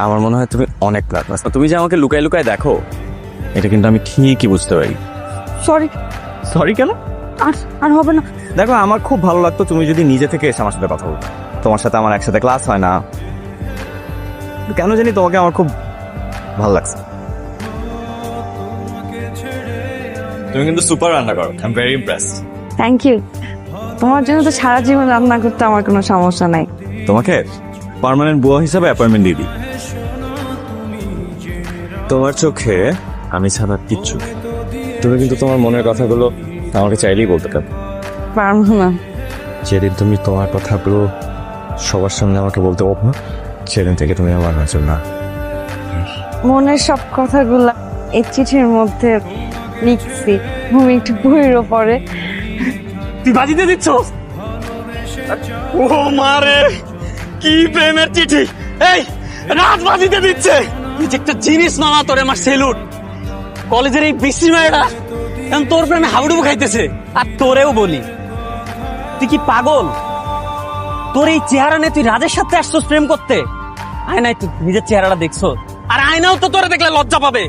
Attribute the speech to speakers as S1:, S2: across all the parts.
S1: আমার মনে হয় তুমি অনেক নার্ভাস। তুমি যে আমাকে লুকায় লুকায় দেখো, এটা কিন্তু আমি ঠিকই বুঝতে পারি।
S2: সরি।
S1: সরি কেন?
S2: আর আর হবে না।
S1: দেখো, আমার খুব ভালো লাগতো তুমি যদি নিজে থেকে এসে আমার সাথে কথা বলতো। তোমার সাথে আমার একসাথে ক্লাস হয় না, কেন জানি তোমাকে আমার খুব ভালো লাগছে। তুমি কিন্তু সুপার রান্না করো, I am very impressed.
S2: Thank you. তোমার জন্য তো সারা জীবন রান্না করতে আমার কোনো সমস্যা নাই।
S1: তোমাকে পার্মানেন্ট বুয়া হিসাবে অ্যাপয়েন্টমেন্ট দিয়ে দিই। তোমার চোখে আমি ছাড়া কিচ্ছু নেই। তুমি কিন্তু তোমার মনের কথাগুলো আমাকে চাইলেই বলতে পারো।
S2: পারবো না।
S1: যেদিন তুমি তোমার কথাগুলো সবার সামনে আমাকে বলতে পারো না, সেদিন থেকে তুমি আমার নজর না।
S2: মনের সব কথাগুলো এই চিঠির মধ্যে লিখছি, ঘুমে একটু বইয়ের ওপরে।
S1: তুই বাজিতে দিচ্ছ? ও মারে, কি প্রেমের চিঠি! এই রাত বাজিতে দিচ্ছে।
S3: তুই যে একটা জিনিস মামা, তোরে আমার সেলুট। কলেজের এই বিশ্রী মেয়েটা এখন তোর প্রেমে হাবুডুবু খাইতেছে। আর তোরেও বলি, তুই কি পাগল? তোর এই চেহারা নিয়ে তুই রাজের সাথে আসছিস প্রেম করতে? আয়নায় তুই নিজের চেহারাটা দেখছো, আর আয়নাও তো তোরে দেখলে লজ্জা পাবে।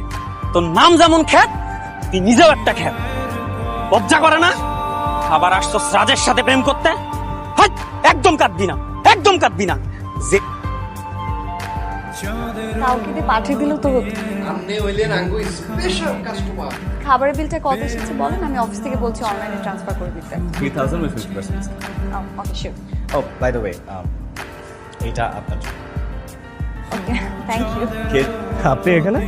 S3: তোর নাম যেমন খ্যাত, তুই নিজেও একটা খ্যাত। লজ্জা করে না? আবার আসছিস রাজের সাথে প্রেম করতে? হাট! একদম কাঁদবি না, একদম কাঁদবি না। যে
S2: কাউকে দিয়ে পাঠিয়ে দিলেও তো হতো।
S4: আপনি হইলেন আঙ্গু স্পেশাল কাস্টমার।
S2: খাবারের বিলটা কত এসেছে বলেন, আমি অফিস থেকে বলছি অনলাইনে ট্রান্সফার করে দিতে।
S1: 3000 with 50%.
S2: Okay, sure.
S1: Oh, by the way, এটা আপনার জন্য।
S2: ওকে, থ্যাংক ইউ।
S1: কে আপনি এখানে?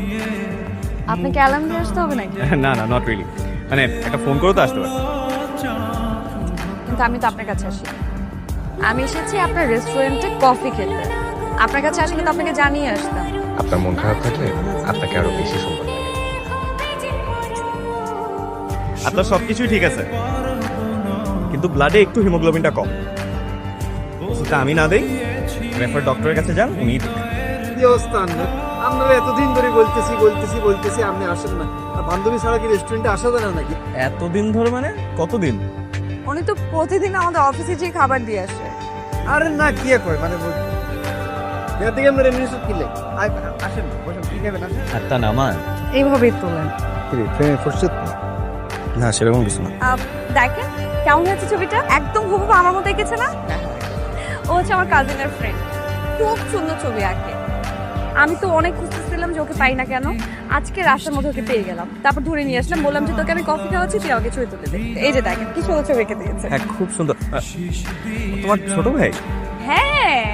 S2: আপনাকে অ্যালার্ম দিয়ে আসতে হবে নাকি?
S1: না না, নট রিয়েলি। মানে একটা ফোন করে তো আসতে পারে।
S2: কিন্তু আমি তো আপনার কাছে আসি। আমি এসেছি আপনার রেস্টুরেন্টে কফি খেতে। আপনার কাছে আসলে তো আপনাকে জানিয়ে আসতাম।
S1: আপনার মন খারাপ থাকলে আপনাকে আরো বেশি সুন্দর লাগে। আপনার সবকিছুই ঠিক আছে, কিন্তু ব্লাডে একটু হিমোগ্লোবিনটা কম। ওষুধটা আমি না দেই, রেফার ডক্টরের কাছে যান, উনি দেখেন।
S4: কি অবস্থা আপনার? আমরা এতদিন ধরে বলতেছি আপনি আসেন না। আর বান্ধবী ছাড়া কি রেস্টুরেন্টে আসা যায় না নাকি?
S1: এতদিন ধরে মানে কতদিন?
S2: উনি তো প্রতিদিন আমাদের অফিসে যে খাবার দিয়ে আসে।
S4: আরে না, কি আর করে মানে এর থেকে আমরা রেমিনিউশন কিনলে আসেন না, বসেন, কি খাবেন আসেন।
S1: হাতটা নামান।
S2: এইভাবেই তোলেন।
S4: প্রেমে ফুরসত
S1: না, সেরকম কিছু না।
S2: দেখেন কেমন হয়েছে ছবিটা, একদম হুবহু আমার মতো এঁকেছে না? ও হচ্ছে আমার কাজিনের ফ্রেন্ড, খুব সুন্দর ছবি আঁকে। আমি তো অনেক খুঁজতেছিলাম যে ওকে পাই না কেন। আজকে রাস্তার মধ্যে ওকে পেয়ে গেলাম, তারপর ধরে নিয়ে আসলাম, বললাম যে তোকে আমি কফি খাওয়াচ্ছি, তুই আমাকে ছবি তুলে দে। এই যে দেখেন কি সুন্দর ছবি এঁকে দিয়েছে।
S1: হ্যাঁ, খুব সুন্দর। তোমার ছোট ভাই?
S2: হ্যাঁ।